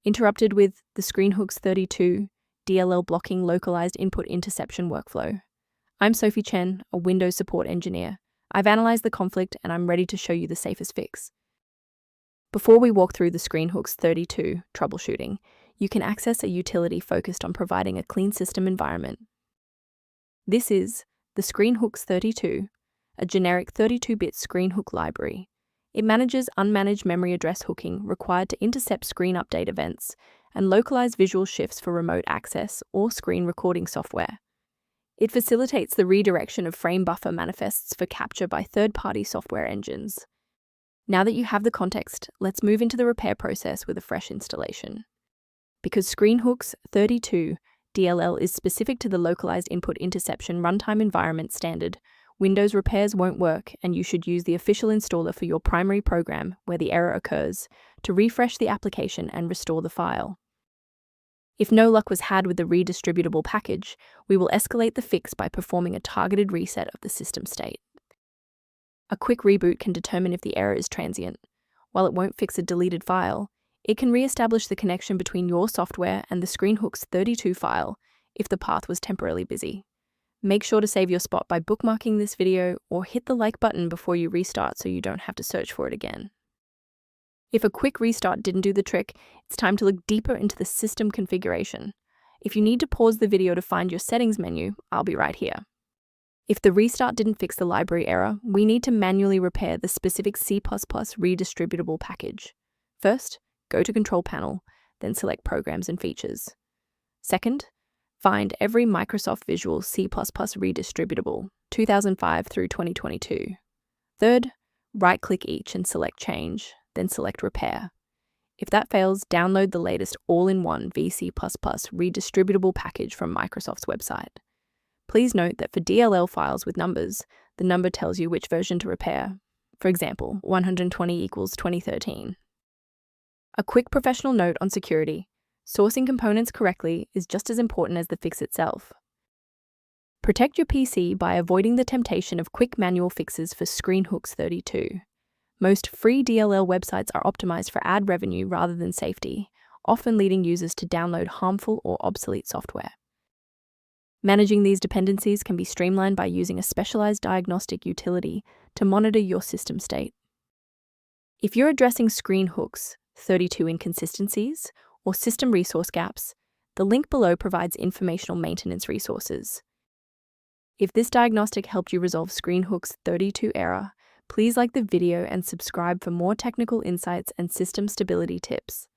interrupted with the screenhooks32 DLL blocking localized input interception workflow. I'm Sophie Chen, a Windows support engineer. I've analyzed the conflict and I'm ready to show you the safest fix. Before we walk through the screenhooks32 troubleshooting, you can access a utility focused on providing a clean system environment. This is the screenhooks32, a generic 32-bit screenhook library. It manages unmanaged memory address hooking required to intercept screen update events and localized visual shifts for remote access or screen recording software. It facilitates the redirection of frame buffer manifests for capture by third-party software engines. Now that you have the context, let's move into the repair process with a fresh installation. Because screenhooks32 DLL is specific to the Localized Input Interception Runtime Environment standard, Windows repairs won't work, and you should use the official installer for your primary program where the error occurs to refresh the application and restore the file. If no luck was had with the redistributable package, we will escalate the fix by performing a targeted reset of the system state. A quick reboot can determine if the error is transient. While it won't fix a deleted file, it can re-establish the connection between your software and the screenhooks32 file if the path was temporarily busy. Make sure to save your spot by bookmarking this video or hit the like button before you restart so you don't have to search for it again. If a quick restart didn't do the trick, it's time to look deeper into the system configuration. If you need to pause the video to find your settings menu, I'll be right here. If the restart didn't fix the library error, we need to manually repair the specific C++ redistributable package. First, go to Control Panel, then select Programs and Features. Second, find every Microsoft Visual C++ redistributable, 2005 through 2022. Third, right-click each and select Change, then select Repair. If that fails, download the latest all-in-one VC++ redistributable package from Microsoft's website. Please note that for DLL files with numbers, the number tells you which version to repair. For example, 120 equals 2013. A quick professional note on security. Sourcing components correctly is just as important as the fix itself. Protect your PC by avoiding the temptation of quick manual fixes for screenhooks32. Most free DLL websites are optimized for ad revenue rather than safety, often leading users to download harmful or obsolete software. Managing these dependencies can be streamlined by using a specialized diagnostic utility to monitor your system state. If you're addressing screenhooks32 inconsistencies or system resource gaps, the link below provides informational maintenance resources. If this diagnostic helped you resolve screenhooks32 error, please like the video and subscribe for more technical insights and system stability tips.